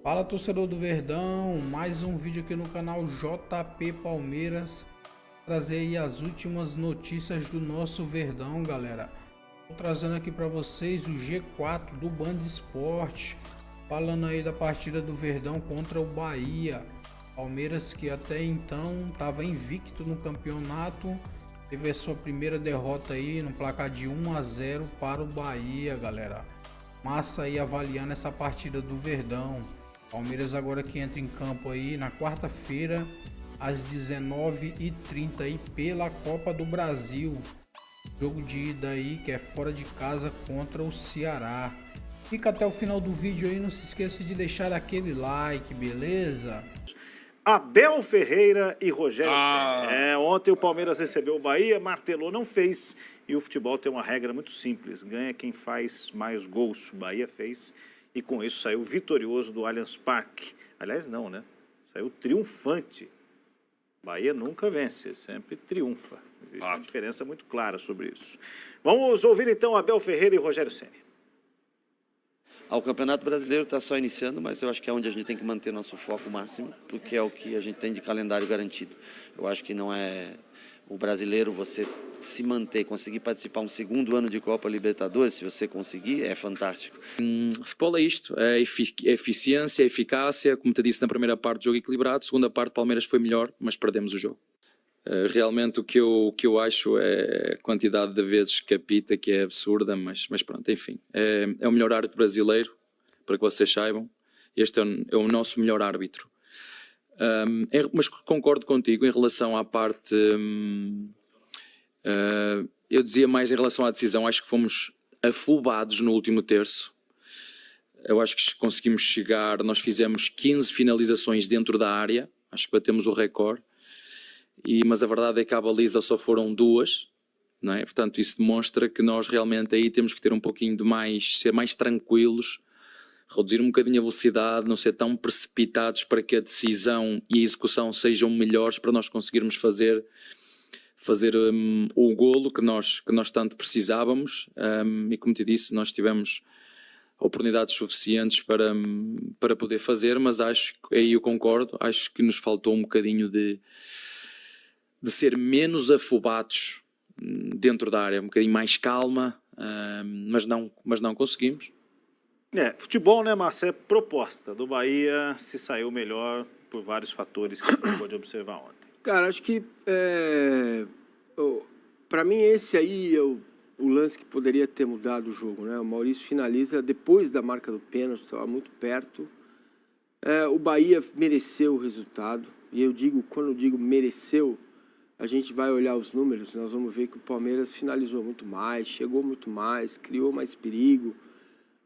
Fala, torcedor do Verdão, mais um vídeo aqui no canal JP Palmeiras, trazer aí as últimas notícias do nosso Verdão, galera. Tô trazendo aqui para vocês o G4 do Band Esporte, falando aí da partida do Verdão contra o Bahia. Palmeiras que até então estava invicto no campeonato, teve a sua primeira derrota aí no placar de 1-0 para o Bahia, galera. Massa aí avaliando essa partida do Verdão. Palmeiras agora que entra em campo aí na quarta-feira às 19h30 aí pela Copa do Brasil. Jogo de ida aí que é fora de casa contra o Ceará. Fica até o final do vídeo aí, não se esqueça de deixar aquele like, beleza? Abel Ferreira e Rogério Ceni. Ontem o Palmeiras recebeu o Bahia, martelou, não fez. E o futebol tem uma regra muito simples, ganha quem faz mais gols. O Bahia fez e com isso saiu vitorioso do Allianz Parque. Aliás, não, né? Saiu triunfante. Bahia nunca vence, sempre triunfa. Existe uma diferença muito clara sobre isso. Vamos ouvir então Abel Ferreira e Rogério Ceni. O Campeonato Brasileiro está só iniciando, mas eu acho que é onde a gente tem que manter nosso foco máximo, porque é o que a gente tem de calendário garantido. Eu acho que não é o brasileiro você se manter, conseguir participar um segundo ano de Copa Libertadores, se você conseguir, é fantástico. Futebol é isto, é eficiência, é eficácia, como te disse na primeira parte, jogo equilibrado, segunda parte Palmeiras foi melhor, mas perdemos o jogo. Realmente o que eu acho é a quantidade de vezes que apita, que é absurda, mas pronto, enfim. É o melhor árbitro brasileiro, para que vocês saibam. Este é o nosso melhor árbitro. Mas concordo contigo em relação à parte... eu dizia mais em relação à decisão, acho que fomos afobados no último terço. Eu acho que conseguimos chegar, nós fizemos 15 finalizações dentro da área, acho que batemos o recorde. Mas a verdade é que à baliza só foram 2, não é? Portanto, isso demonstra que nós realmente aí temos que ter um pouquinho de mais, ser mais tranquilos, reduzir um bocadinho a velocidade, não ser tão precipitados para que a decisão e a execução sejam melhores para nós conseguirmos fazer o golo que nós tanto precisávamos. E como te disse, nós tivemos oportunidades suficientes para poder fazer, mas acho que aí eu concordo, acho que nos faltou um bocadinho de ser menos afobados dentro da área, um bocadinho mais calma, mas não conseguimos. Futebol, né, Márcio? É proposta. Do Bahia se saiu melhor por vários fatores que a gente pôde observar ontem. Cara, acho que para mim esse aí é o lance que poderia ter mudado o jogo, né? O Maurício finaliza depois da marca do pênalti, estava muito perto. O Bahia mereceu o resultado, e quando eu digo mereceu, a gente vai olhar os números, nós vamos ver que o Palmeiras finalizou muito mais, chegou muito mais, criou mais perigo.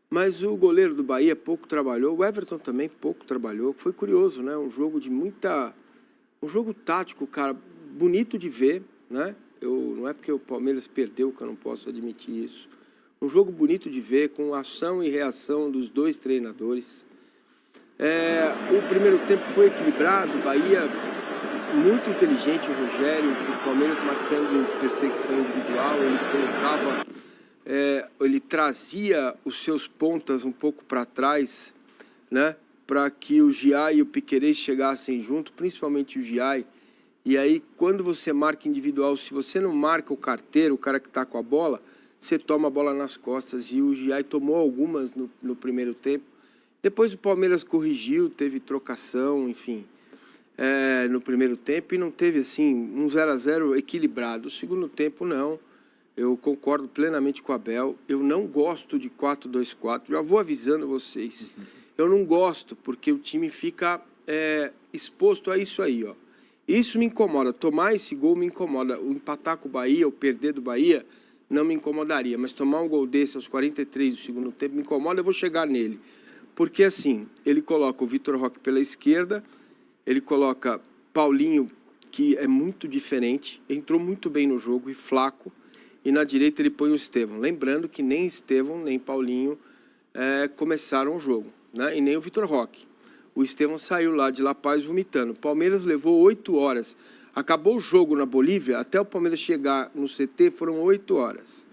Mas o goleiro do Bahia pouco trabalhou, o Everton também pouco trabalhou. Foi curioso, né? Um jogo um jogo tático, cara, bonito de ver, né? Não é porque o Palmeiras perdeu que eu não posso admitir isso. Um jogo bonito de ver, com ação e reação dos dois treinadores. O primeiro tempo foi equilibrado, o Bahia muito inteligente, o Rogério, o Palmeiras marcando em perseguição individual, ele colocava, ele trazia os seus pontas um pouco para trás, né, para que o Giai e o Piquerez chegassem junto, principalmente o Giai. E aí, quando você marca individual, se você não marca o carteiro, o cara que está com a bola, você toma a bola nas costas. E o Giai tomou algumas no primeiro tempo. Depois o Palmeiras corrigiu, teve trocação, enfim, no primeiro tempo, e não teve assim um 0-0 equilibrado. O segundo tempo, não. Eu concordo plenamente com o Abel. Eu não gosto de 4-2-4. Já vou avisando vocês. Eu não gosto, porque o time fica exposto a isso aí, ó. Isso me incomoda. Tomar esse gol me incomoda. O empatar com o Bahia, o perder do Bahia, não me incomodaria. Mas tomar um gol desse aos 43 do segundo tempo me incomoda, eu vou chegar nele. Porque assim, ele coloca o Vitor Roque pela esquerda, ele coloca Paulinho, que é muito diferente, entrou muito bem no jogo e flaco, e na direita ele põe o Estevão. Lembrando que nem Estevão, nem Paulinho começaram o jogo, né? E nem o Vitor Roque. O Estevão saiu lá de La Paz vomitando. O Palmeiras levou 8 horas. Acabou o jogo na Bolívia, até o Palmeiras chegar no CT foram 8 horas.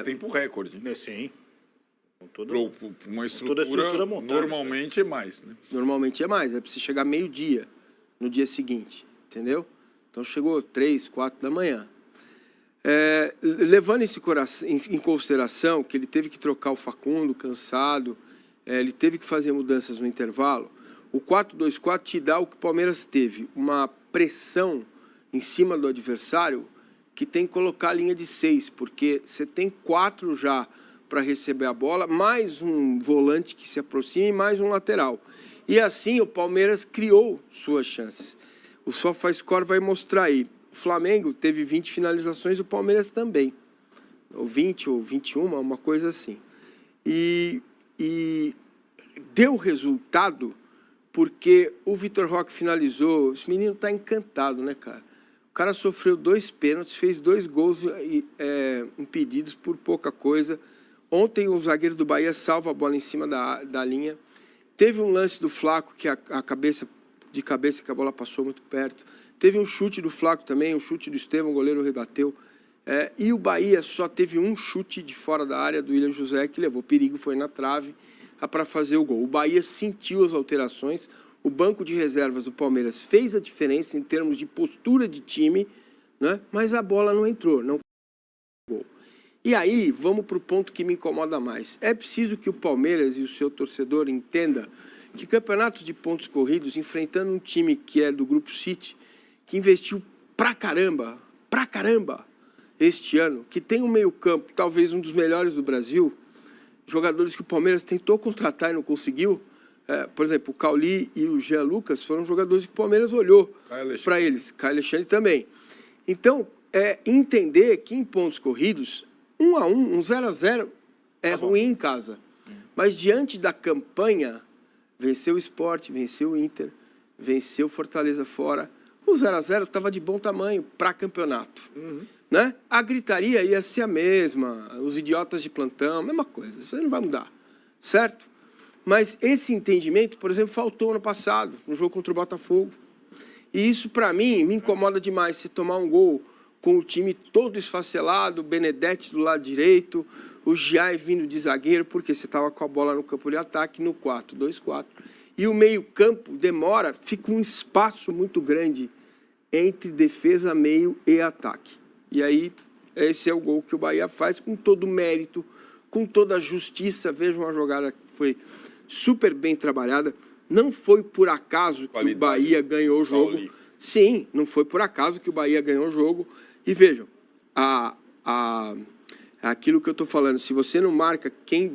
Tempo recorde. Sim. Uma toda a estrutura montada, normalmente é mais, né? Normalmente é mais, é para você chegar meio-dia no dia seguinte, entendeu? Então chegou 3, 4 da manhã. Levando isso em consideração que ele teve que trocar o Facundo, cansado, ele teve que fazer mudanças no intervalo, o 4-2-4 te dá o que o Palmeiras teve, uma pressão em cima do adversário que tem que colocar a linha de 6, porque você tem 4 já para receber a bola, mais um volante que se aproxima e mais um lateral. E assim o Palmeiras criou suas chances. O SofaScore vai mostrar aí. O Flamengo teve 20 finalizações, o Palmeiras também. Ou 20 ou 21, uma coisa assim. E deu resultado porque o Vitor Roque finalizou. Esse menino está encantado, né, cara? O cara sofreu 2 pênaltis, fez 2 gols impedidos por pouca coisa. Ontem o zagueiro do Bahia salva a bola em cima da linha. Teve um lance do Flaco que a cabeça que a bola passou muito perto. Teve um chute do Flaco também, um chute do Estevão, o goleiro rebateu. E o Bahia só teve um chute de fora da área do William José, que levou perigo, foi na trave para fazer o gol. O Bahia sentiu as alterações. O banco de reservas do Palmeiras fez a diferença em termos de postura de time, né? Mas a bola não entrou, não gol. E aí, vamos para o ponto que me incomoda mais. É preciso que o Palmeiras e o seu torcedor entenda que campeonatos de pontos corridos, enfrentando um time que é do Grupo City, que investiu pra caramba, este ano, que tem um meio-campo, talvez um dos melhores do Brasil, jogadores que o Palmeiras tentou contratar e não conseguiu. Por exemplo, o Cauli e o Jean Lucas foram jogadores que o Palmeiras olhou para eles. Caio Alexandre também. Então, entender que em pontos corridos, 1-1, um 0-0 é ruim em casa. Mas diante da campanha, venceu o Sport, venceu o Inter, venceu o Fortaleza fora, o 0-0 estava de bom tamanho para campeonato. Né? A gritaria ia ser a mesma, os idiotas de plantão, a mesma coisa, isso aí não vai mudar, certo? Mas esse entendimento, por exemplo, faltou ano passado, no jogo contra o Botafogo. E isso, para mim, me incomoda demais, se tomar um gol com o time todo esfacelado, o Benedetti do lado direito, o Giai vindo de zagueiro, porque você estava com a bola no campo de ataque, no 4-2-4. E o meio-campo demora, fica um espaço muito grande entre defesa, meio e ataque. E aí, esse é o gol que o Bahia faz com todo o mérito, com toda a justiça. Vejam uma jogada que foi super bem trabalhada. Não foi por acaso que o Bahia ganhou o jogo. Sim, não foi por acaso que o Bahia ganhou o jogo. E vejam, aquilo que eu estou falando, se você não marca quem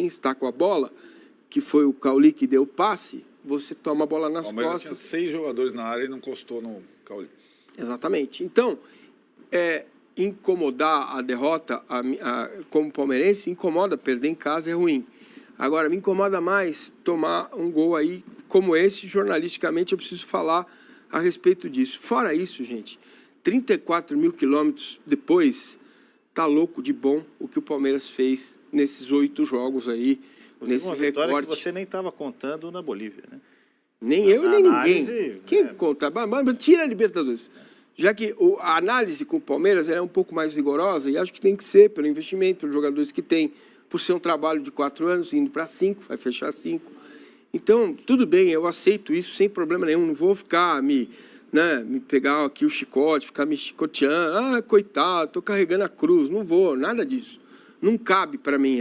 está com a bola, que foi o Cauli que deu o passe, você toma a bola nas costas. Tinha 6 jogadores na área e não encostou no Cauli. Exatamente. Então, incomodar a derrota como palmeirense, incomoda, perder em casa é ruim. Agora, me incomoda mais tomar um gol aí como esse, jornalisticamente eu preciso falar a respeito disso. Fora isso, gente, 34 mil quilômetros depois, tá louco de bom o que o Palmeiras fez nesses 8 jogos aí, nesse recorte. Que você nem estava contando na Bolívia, né? Nem eu, nem ninguém. Quem conta? Tira a Libertadores. Já que a análise com o Palmeiras é um pouco mais rigorosa, e acho que tem que ser pelo investimento, pelos jogadores que tem, por ser um trabalho de 4 anos, indo para 5, vai fechar 5. Então, tudo bem, eu aceito isso sem problema nenhum, não vou ficar me pegar aqui o chicote, ficar me chicoteando, coitado, estou carregando a cruz, não vou, nada disso. Não cabe para mim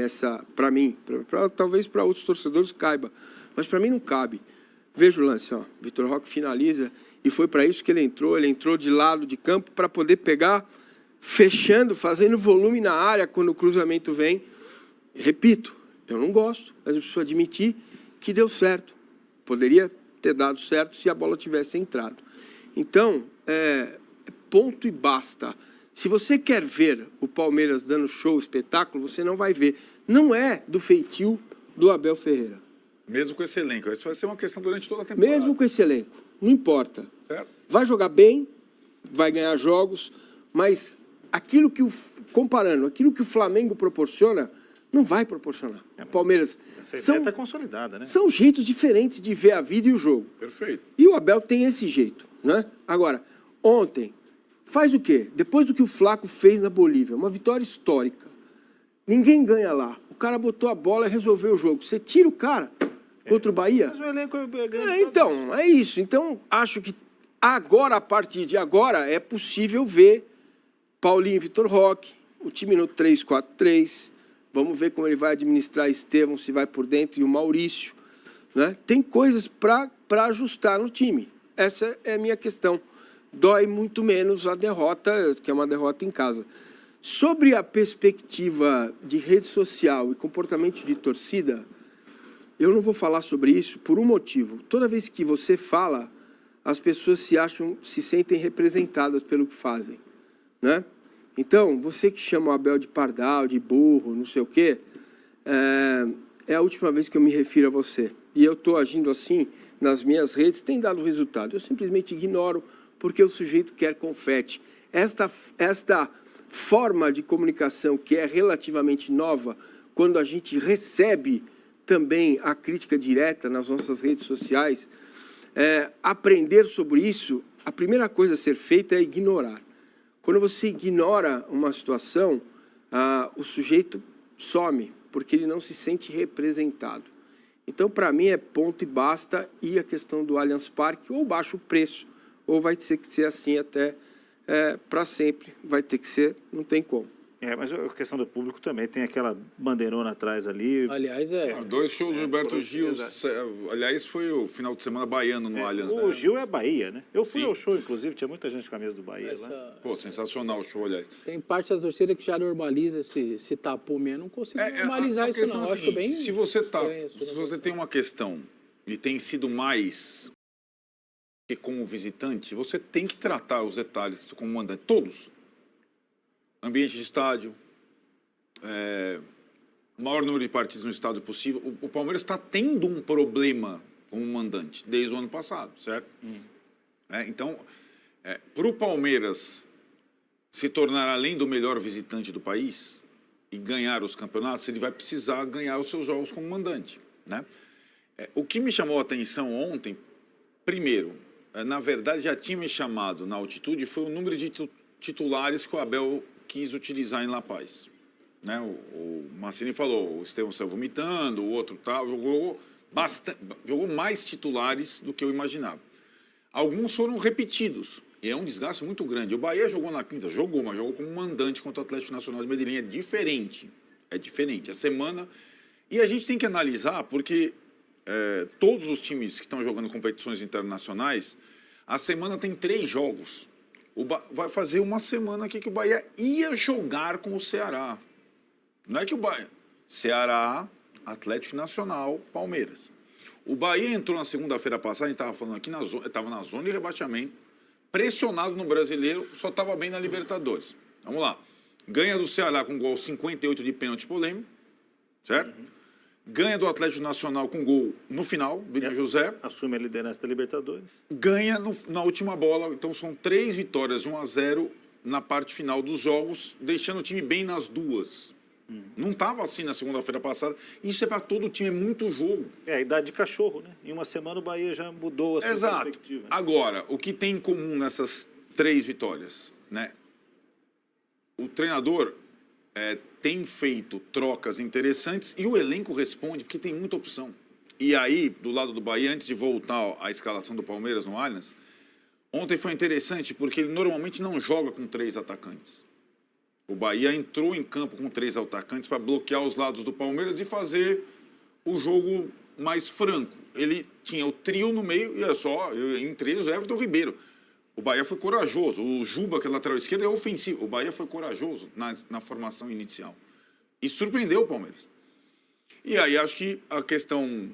talvez para outros torcedores caiba, mas para mim não cabe. Veja o lance, Vitor Roque finaliza, e foi para isso que ele entrou de lado de campo para poder pegar, fechando, fazendo volume na área quando o cruzamento vem. Repito, eu não gosto, mas eu preciso admitir que deu certo. Poderia ter dado certo se a bola tivesse entrado. Então, ponto e basta. Se você quer ver o Palmeiras dando show, espetáculo, você não vai ver. Não é do feitio do Abel Ferreira. Mesmo com esse elenco. Isso vai ser uma questão durante toda a temporada. Mesmo com esse elenco. Não importa. Certo. Vai jogar bem, vai ganhar jogos, mas comparando aquilo que o Flamengo proporciona, não vai proporcionar. O Palmeiras está consolidada, né? São jeitos diferentes de ver a vida e o jogo. Perfeito. E o Abel tem esse jeito, né? Agora, ontem, faz o quê? Depois do que o Flaco fez na Bolívia, uma vitória histórica. Ninguém ganha lá. O cara botou a bola e resolveu o jogo. Você tira o cara contra o Bahia? Mas o elenco é grande. Então, é isso. Então, acho que agora, a partir de agora, é possível ver Paulinho e Vitor Roque, o time no 3-4-3. Vamos ver como ele vai administrar Estevão, se vai por dentro, e o Maurício. Né? Tem coisas para ajustar no time. Essa é a minha questão. Dói muito menos a derrota, que é uma derrota em casa. Sobre a perspectiva de rede social e comportamento de torcida, eu não vou falar sobre isso por um motivo. Toda vez que você fala, as pessoas se sentem representadas pelo que fazem, né? Então, você que chama o Abel de pardal, de burro, não sei o quê, é a última vez que eu me refiro a você. E eu estou agindo assim nas minhas redes, tem dado resultado. Eu simplesmente ignoro porque o sujeito quer confete. Esta forma de comunicação que é relativamente nova, quando a gente recebe também a crítica direta nas nossas redes sociais, aprender sobre isso, a primeira coisa a ser feita é ignorar. Quando você ignora uma situação, o sujeito some, porque ele não se sente representado. Então, para mim, é ponto e basta, e a questão do Allianz Parque, ou baixa o preço, ou vai ter que ser assim até para sempre. Vai ter que ser, não tem como. Mas a questão do público também tem aquela bandeirona atrás ali. Aliás, 2 shows do Gilberto Gil. Aliás, foi o final de semana baiano no Allianz. O né? Gil é Bahia, né? Eu fui Sim. ao show, inclusive, tinha muita gente com a mesa do Bahia lá. Pô, sensacional o show, aliás. tem parte da torcida que já normaliza esse tapu mesmo. Não consigo normalizar a isso, questão não. é a Acho seguinte, bem se você estranho, se você tem uma questão e tem sido mais que como visitante, você tem que tratar os detalhes como mandante, todos. Ambiente de estádio, maior número de partidas no estádio possível. O Palmeiras está tendo um problema como mandante desde o ano passado, certo? Então, para o Palmeiras se tornar além do melhor visitante do país e ganhar os campeonatos, ele vai precisar ganhar os seus jogos como mandante, né? O que me chamou a atenção ontem, primeiro, na verdade já tinha me chamado na altitude, foi o número de titulares que o Abel quis utilizar em La Paz. Né? O Mancini falou, o Estevão saiu vomitando, o outro tal, jogou mais titulares do que eu imaginava. Alguns foram repetidos, e é um desgaste muito grande. O Bahia jogou na quinta, mas jogou como mandante contra o Atlético Nacional de Medellín. É diferente. A semana... E a gente tem que analisar, porque todos os times que estão jogando competições internacionais, a semana tem 3 jogos. Vai fazer uma semana aqui que o Bahia ia jogar com o Ceará. Não é que o Bahia... Ceará, Atlético Nacional, Palmeiras. O Bahia entrou na segunda-feira passada, a gente estava falando aqui, estava na zona de rebaixamento, pressionado no Brasileiro, só estava bem na Libertadores. Vamos lá. Ganha do Ceará com gol 58 de pênalti polêmico, certo? Ganha do Atlético Nacional com gol no final, Vini José. Assume a liderança da Libertadores. Ganha na última bola, então são 3 vitórias, 1-0 na parte final dos jogos, deixando o time bem nas duas. Não estava assim na segunda-feira passada. Isso é para todo time, é muito jogo. A idade de cachorro, né? Em uma semana o Bahia já mudou a sua perspectiva. Né? Agora, o que tem em comum nessas 3 vitórias, né? O treinador tem feito trocas interessantes e o elenco responde, porque tem muita opção. E aí, do lado do Bahia, antes de voltar à escalação do Palmeiras no Allianz, ontem foi interessante porque ele normalmente não joga com 3 atacantes. O Bahia entrou em campo com 3 atacantes para bloquear os lados do Palmeiras e fazer o jogo mais franco. Ele tinha o trio no meio e entre eles o Everton Ribeiro. O Bahia foi corajoso. O Juba, que é lateral esquerdo, é ofensivo. O Bahia foi corajoso na formação inicial. E surpreendeu o Palmeiras. E aí acho que a questão,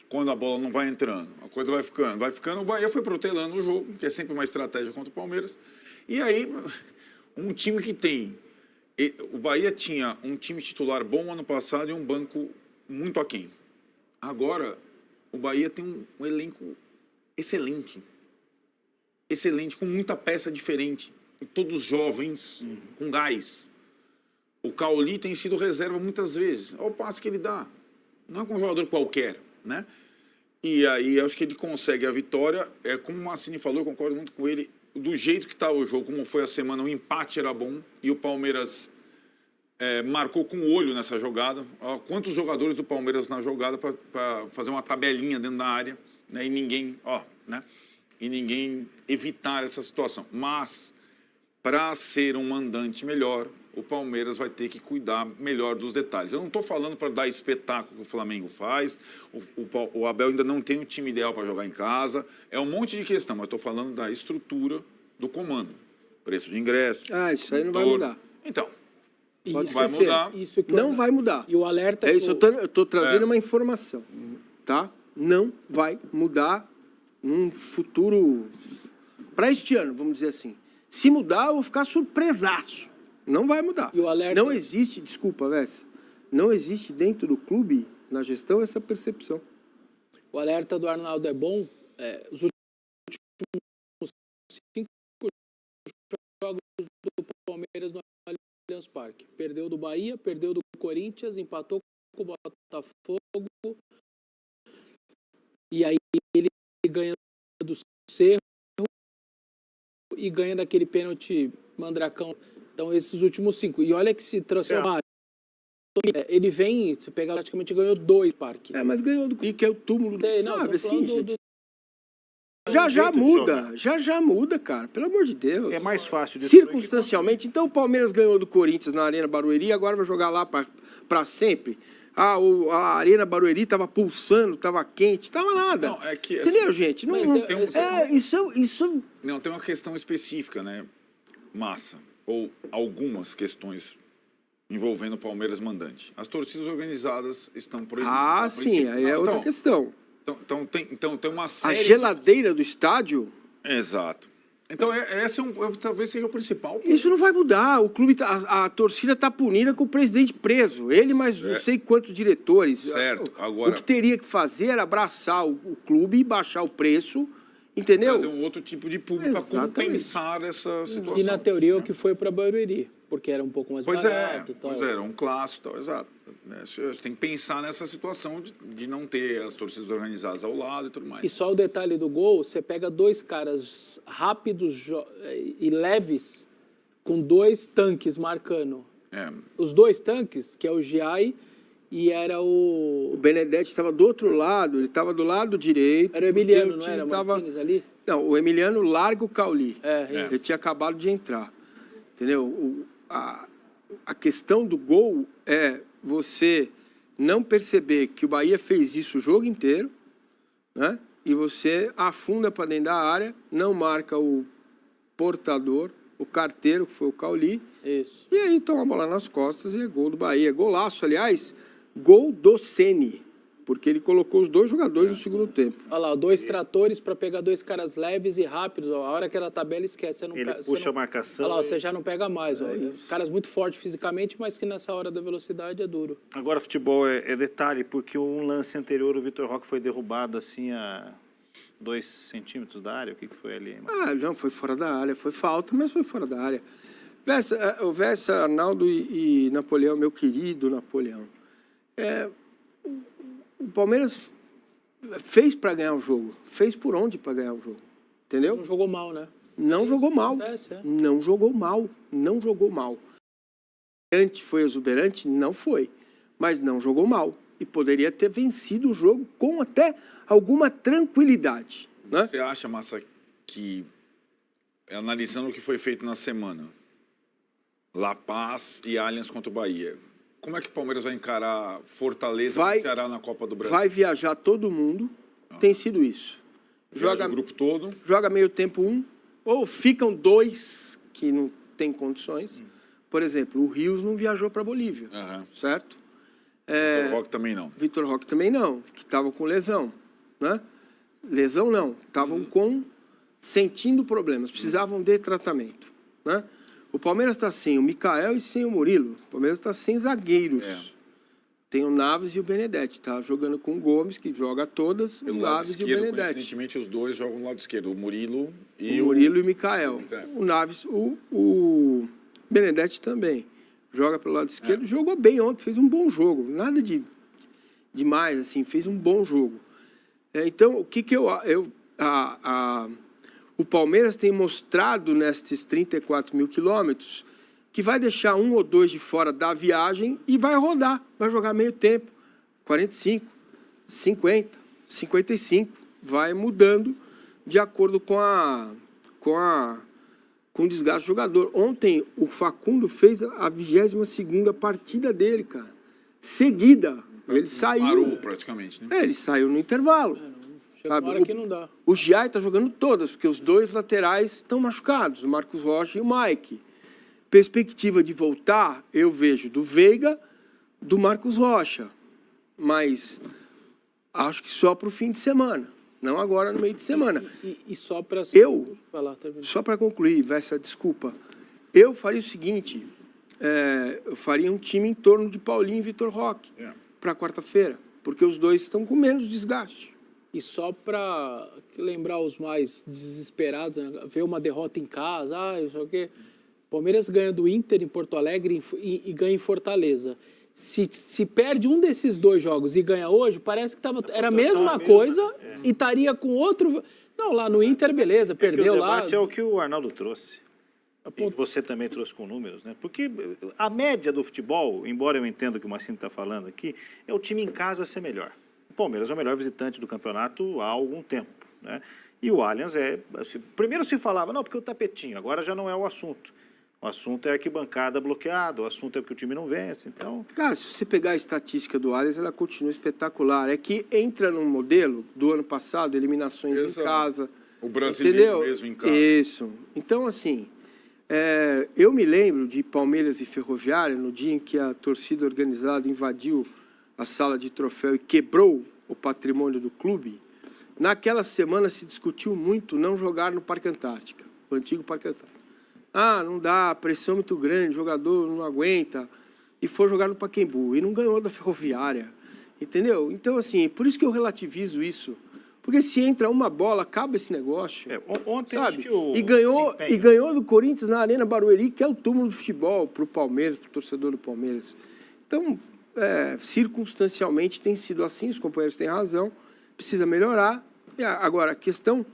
quando a bola não vai entrando, a coisa vai ficando. O Bahia foi protelando o jogo, que é sempre uma estratégia contra o Palmeiras. E aí... Um time que tem... O Bahia tinha um time titular bom ano passado e um banco muito aquém. Agora, o Bahia tem um elenco excelente. Excelente, com muita peça diferente. Todos jovens, com gás. O Cauli tem sido reserva muitas vezes. Olha o passe que ele dá. Não é com um jogador qualquer, né? E aí, acho que ele consegue a vitória. Como o Mancini falou, eu concordo muito com ele. Do jeito que estava o jogo, como foi a semana, o empate era bom e o Palmeiras marcou com o olho nessa jogada. Ó, quantos jogadores do Palmeiras na jogada para fazer uma tabelinha dentro da área, né? E ninguém, e ninguém evitar essa situação. Mas, para ser um mandante melhor, o Palmeiras vai ter que cuidar melhor dos detalhes. Eu não estou falando para dar espetáculo que o Flamengo faz, o Abel ainda não tem o time ideal para jogar em casa, é um monte de questão, mas estou falando da estrutura do comando. Preço de ingresso. Isso aí não vai mudar. Então, Pode vai esquecer. mudar. Não vai mudar. E o alerta... É isso, eu estou trazendo uma informação, tá? Não vai mudar num futuro... Para este ano, vamos dizer assim. Se mudar, eu vou ficar surpresaço. Não vai mudar. E o alerta... Não existe, desculpa, Vessa, não existe dentro do clube, na gestão, essa percepção. O alerta do Arnaldo é bom. Os últimos 5 jogos do Palmeiras no Allianz Parque. Perdeu do Bahia, perdeu do Corinthians, empatou com o Botafogo. E aí ele ganha do Cerro e ganha daquele pênalti mandracão. Então, esses últimos 5. E olha que se transformar. Ele vem, você pega, praticamente ganhou 2 parques. Mas ganhou do que é o túmulo do... Não, sabe, assim, gente. Já muda, já muda, cara. Pelo amor de Deus. É mais fácil de circunstancialmente. Então o Palmeiras ganhou do Corinthians na Arena Barueri, agora vai jogar lá para sempre. A Arena Barueri estava pulsando, estava quente, estava nada. Não, é que, entendeu, assim, gente? Não, isso... Não, tem uma questão específica, né? Massa. Ou algumas questões envolvendo o Palmeiras mandante. As torcidas organizadas estão proibidas. Sim, aí é outra questão. Então tem uma série... A geladeira do estádio... Exato. Então, esse talvez seja o principal. Isso não vai mudar. O clube, a torcida está punida com o presidente preso. Ele, mais não sei quantos diretores. Certo. Agora, o que teria que fazer era abraçar o clube e baixar o preço, entendeu? Fazer um outro tipo de público para compensar essa situação. E na teoria o que foi para Barueri, porque era um pouco mais barato. Pois é, era um clássico, tal, exato. Você tem que pensar nessa situação de não ter as torcidas organizadas ao lado e tudo mais. E só o detalhe do gol, você pega 2 caras rápidos e leves com 2 tanques marcando. Os 2 tanques, que é o Giai e era o... O Benedetti estava do outro lado, ele estava do lado direito. Era o Emiliano, não era? Martínez ali? Não, o Emiliano larga o Cauli. Isso. Ele tinha acabado de entrar. Entendeu? A questão do gol é você não perceber que o Bahia fez isso o jogo inteiro, né? E você afunda para dentro da área, não marca o portador, o carteiro, que foi o Cauli. Isso. E aí toma a bola nas costas e é gol do Bahia. Golaço, aliás, gol do Ceni, porque ele colocou os 2 jogadores no segundo tempo. Olha lá, 2 tratores para pegar 2 caras leves e rápidos. Ó. A hora que ela tabela, esquece. Você não Ele puxa a marcação. Olha lá, você já não pega mais. Ó. Caras muito fortes fisicamente, mas que nessa hora da velocidade é duro. Agora, futebol é detalhe, porque um lance anterior, o Vitor Roque foi derrubado assim a 2 centímetros da área. O que foi ali? Não, foi fora da área. Foi falta, mas foi fora da área. O Vessa, Arnaldo e Napoleão, meu querido Napoleão. O Palmeiras fez para ganhar o jogo. Fez por onde para ganhar o jogo. Entendeu? Não jogou mal, né? Não jogou mal. Não jogou mal. Não jogou mal. Foi exuberante? Não foi. Mas não jogou mal. E poderia ter vencido o jogo com até alguma tranquilidade. Né? Você acha, Massa, que, analisando o que foi feito na semana, La Paz e Allianz contra o Bahia, como é que o Palmeiras vai encarar Fortaleza e Ceará na Copa do Brasil? Vai viajar todo mundo. Tem sido isso. Joga o grupo todo. Joga meio tempo 1, ou ficam 2 que não tem condições. Por exemplo, o Rios não viajou para a Bolívia, certo? Vitor Roque também não. Vitor Roque também não, que estava com lesão, né? Lesão não, estavam sentindo problemas, precisavam de tratamento, né? O Palmeiras está sem o Micael e sem o Murilo. O Palmeiras está sem zagueiros. Tem o Naves e o Benedetti. Está jogando com o Gomes, que joga todas, o Naves e o Benedetti. Coincidentemente, os 2 jogam no lado esquerdo, o Murilo e o Micael. O Naves, o Benedetti também. Joga pelo lado esquerdo. Jogou bem ontem, fez um bom jogo. Nada demais, assim, fez um bom jogo. Então, o que o Palmeiras tem mostrado nestes 34 mil quilômetros que vai deixar 1 ou 2 de fora da viagem e vai rodar, vai jogar meio tempo, 45, 50, 55, vai mudando de acordo com o desgaste do jogador. Ontem o Facundo fez a 22ª partida dele, cara, seguida. Ele saiu. Parou praticamente, né? Ele saiu no intervalo. Chega uma hora que não dá. O Giai está jogando todas, porque os 2 laterais estão machucados, o Marcos Rocha e o Mike. Perspectiva de voltar, eu vejo do Veiga, do Marcos Rocha. Mas acho que só para o fim de semana, não agora no meio de semana. E só para... Só para concluir, essa desculpa, eu faria o seguinte, eu faria um time em torno de Paulinho e Vitor Roque para quarta-feira, porque os 2 estão com menos desgaste. E só para lembrar os mais desesperados, né? Ver uma derrota em casa, isso aqui. Palmeiras ganha do Inter em Porto Alegre e ganha em Fortaleza. Se perde um desses 2 jogos e ganha hoje, parece que era a mesma coisa e estaria com outro... Não, lá no Inter, beleza, perdeu lá. O debate é o que o Arnaldo trouxe. E você também trouxe com números, né? Porque a média do futebol, embora eu entenda o que o Marcinho está falando aqui, é o time em casa ser melhor. O Palmeiras é o melhor visitante do campeonato há algum tempo, né? E o Allianz primeiro se falava, não, porque o tapetinho, agora já não é o assunto. O assunto é a arquibancada bloqueada, o assunto é que o time não vence, então... Cara, se você pegar a estatística do Allianz, ela continua espetacular. É que entra num modelo do ano passado, eliminações em casa. O brasileiro mesmo em casa. Isso. Então, assim, eu me lembro de Palmeiras e Ferroviária, no dia em que a torcida organizada invadiu a sala de troféu e quebrou o patrimônio do clube. Naquela semana se discutiu muito não jogar no Parque Antártica, o antigo Parque Antártica. Não dá, pressão muito grande, o jogador não aguenta. E foi jogar no Pacaembu. E não ganhou da Ferroviária. Entendeu? Então, assim, por isso que eu relativizo isso. Porque se entra uma bola, acaba esse negócio. Ontem sabe? acho que o E ganhou do Corinthians na Arena Barueri, que é o túmulo do futebol para o Palmeiras, para o torcedor do Palmeiras. Então, circunstancialmente tem sido assim, os companheiros têm razão, precisa melhorar. Agora, a questão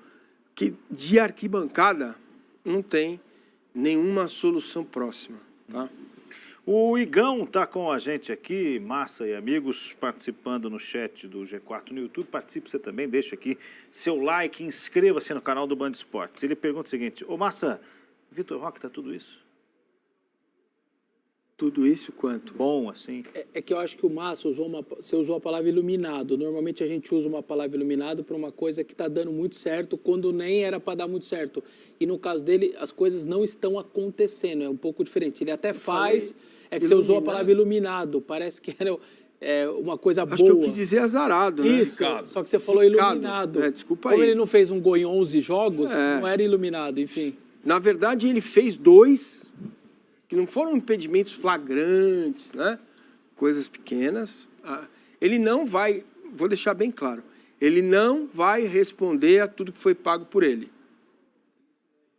de arquibancada não tem nenhuma solução próxima, tá? O Igão está com a gente aqui, Massa e amigos, participando no chat do G4 no YouTube. Participe você também, deixa aqui seu like, inscreva-se no canal do Band Esportes. Ele pergunta o seguinte, ô Massa, Vitor Roque tá tudo isso? Tudo isso quanto? Bom, assim. É que eu acho que o Massa você usou a palavra iluminado. Normalmente a gente usa uma palavra iluminado para uma coisa que está dando muito certo quando nem era para dar muito certo. E no caso dele, as coisas não estão acontecendo. É um pouco diferente. Ele até faz... É que você usou a palavra iluminado. Parece que era uma coisa boa. Acho que eu quis dizer azarado, né? Isso, só que você falou iluminado. Desculpa aí. Como ele não fez um gol em 11 jogos, não era iluminado, enfim. Na verdade, ele fez 2... que não foram impedimentos flagrantes, né? Coisas pequenas. Ele não vai, vou deixar bem claro, ele não vai responder a tudo que foi pago por ele.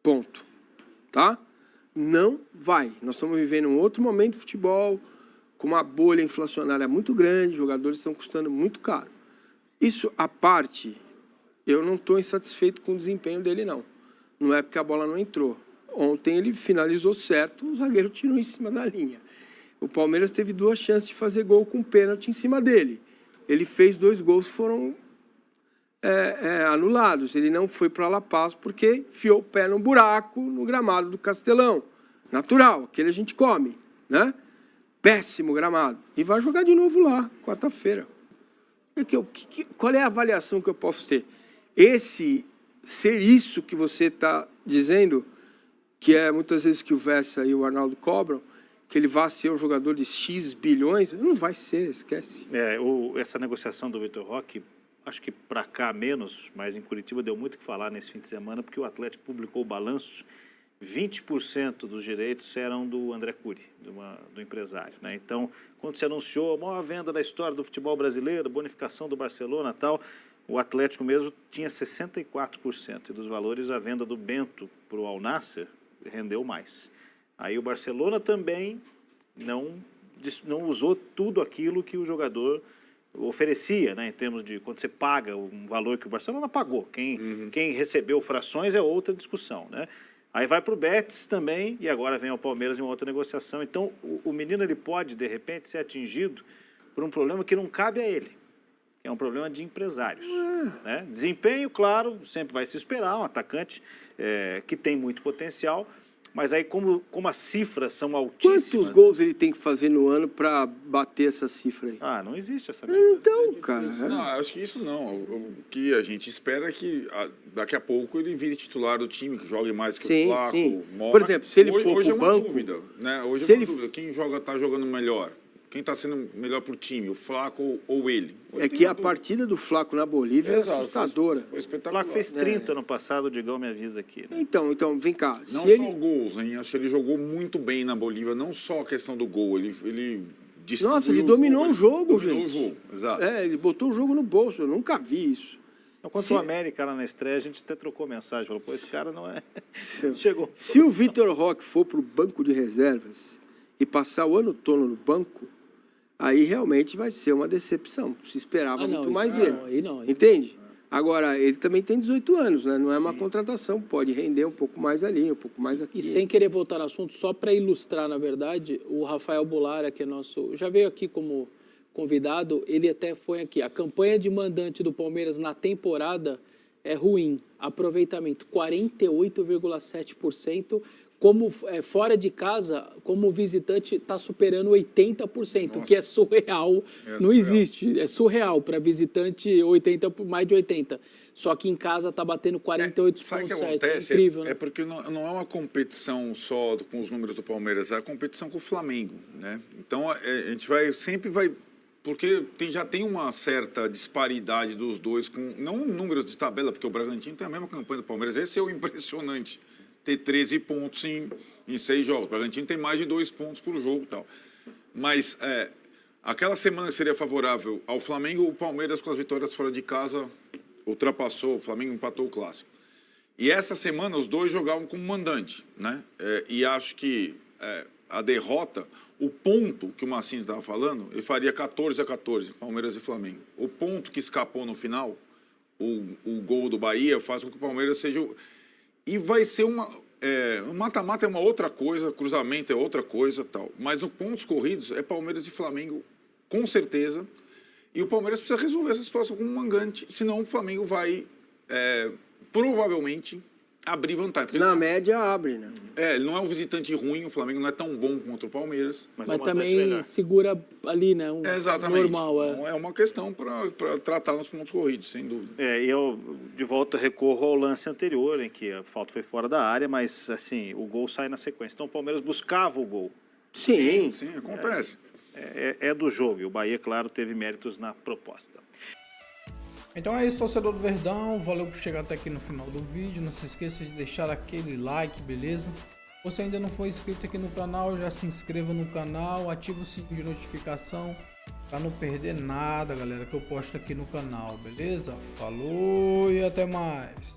Ponto. Tá? Não vai. Nós estamos vivendo um outro momento de futebol, com uma bolha inflacionária muito grande, jogadores estão custando muito caro. Isso à parte, eu não estou insatisfeito com o desempenho dele, não. Não é porque a bola não entrou. Ontem ele finalizou certo, o zagueiro tirou em cima da linha. O Palmeiras teve 2 chances de fazer gol com pênalti em cima dele. Ele fez 2 gols que foram anulados. Ele não foi para La Paz porque enfiou o pé no buraco no gramado do Castelão. Natural, aquele a gente come, né? Péssimo gramado. E vai jogar de novo lá, quarta-feira. Qual é a avaliação que eu posso ter? Ser isso que você está dizendo... que é muitas vezes que o Vessa e o Arnaldo cobram, que ele vai ser um jogador de X bilhões, não vai ser, esquece. Essa negociação do Vitor Roque, acho que para cá menos, mas em Curitiba deu muito o que falar nesse fim de semana, porque o Atlético publicou balanços, 20% dos direitos eram do André Cury, do empresário, né? Então, quando se anunciou a maior venda da história do futebol brasileiro, bonificação do Barcelona e tal, o Atlético mesmo tinha 64%, e dos valores a venda do Bento para o Al Nassr rendeu mais. Aí o Barcelona também não usou tudo aquilo que o jogador oferecia, né, em termos de quando você paga um valor que o Barcelona pagou. Quem recebeu frações é outra discussão, né? Aí vai para o Betis também, e agora vem ao Palmeiras em uma outra negociação. Então, o menino ele pode, de repente, ser atingido por um problema que não cabe a ele, que é um problema de empresários. Né? Desempenho, claro, sempre vai se esperar, um atacante que tem muito potencial, mas aí como as cifras são altíssimas... Quantos gols ele tem que fazer no ano para bater essa cifra aí? Ah, não existe essa... Então, cara... Não, acho que isso não. O que a gente espera é que daqui a pouco ele vire titular do time, que jogue mais que o Flaco. Sim. Mora. Por exemplo, se ele for hoje pro é uma banco... dúvida, né? Hoje se é uma ele... dúvida. Quem está jogando melhor? Quem está sendo melhor pro time? O Flaco ou ele? Hoje É tem que uma a dúvida. partida do Flaco na Bolívia é Exato, assustadora. Foi O espetacular. Flaco fez 30 ano passado, o Digão me avisa aqui. Né? Então, vem cá. Não Se só ele... gols, hein? Acho que ele jogou muito bem na Bolívia, não só a questão do gol. Ele distribuiu Nossa, ele dominou o jogo, dominou gente. o jogo, exato. Ele botou o jogo no bolso, eu nunca vi isso. Então, quando o América lá na estreia, a gente até trocou mensagem, falou, pô, esse cara não é... Chegou. Se o Vitor Roque for para o banco de reservas e passar o ano todo no banco, aí realmente vai ser uma decepção. Se esperava não, muito isso mais não, dele. aí não, aí- Entende? Agora, ele também tem 18 anos, né? Não é uma contratação, pode render um pouco mais ali, um pouco mais aqui. E sem querer voltar no assunto, só para ilustrar, na verdade, o Rafael Bolara, que é nosso... Já veio aqui como convidado, ele até foi aqui. A campanha de mandante do Palmeiras na temporada é ruim. Aproveitamento 48,7%. Como fora de casa, como visitante, está superando 80%, o que é surreal. Não surreal. existe. É surreal para visitante, 80, mais de 80%. Só que em casa está batendo 48,7%. Sabe o que É acontece? incrível, né? É porque não é uma competição só com os números do Palmeiras, é a competição com o Flamengo, né? Então a gente sempre vai, porque já tem uma certa disparidade dos dois, com não números de tabela, porque o Bragantino tem a mesma campanha do Palmeiras. Esse é o impressionante, ter 13 pontos em 6 jogos. O Bragantino tem mais de 2 pontos por jogo e tal. Mas aquela semana que seria favorável ao Flamengo, o Palmeiras, com as vitórias fora de casa, ultrapassou, o Flamengo empatou o clássico. E essa semana os dois jogavam como mandante, né? E acho que a derrota, o ponto que o Massini estava falando, ele faria 14-14, Palmeiras e Flamengo. O ponto que escapou no final, o gol do Bahia, faz com que o Palmeiras seja... E vai ser o mata-mata é uma outra coisa, cruzamento é outra coisa, tal. Mas no pontos corridos é Palmeiras e Flamengo, com certeza. E o Palmeiras precisa resolver essa situação com um mandante, senão o Flamengo vai provavelmente abrir vantagem. Porque Na média, abre, né? ele não é um visitante ruim, o Flamengo não é tão bom contra o Palmeiras. Mas é um também melhor. segura ali, né? Exatamente. Normal, Então, é uma questão para tratar nos pontos corridos, sem dúvida. E eu, de volta, recorro ao lance anterior, em que a falta foi fora da área, mas, assim, o gol sai na sequência. Então, o Palmeiras buscava o gol. Sim. Sim, acontece. É do jogo. E o Bahia, claro, teve méritos na proposta. Então é isso, torcedor do Verdão. Valeu por chegar até aqui no final do vídeo. Não se esqueça de deixar aquele like, beleza? Se você ainda não for inscrito aqui no canal, já se inscreva no canal, ative o sininho de notificação para não perder nada, galera, que eu posto aqui no canal, beleza? Falou e até mais!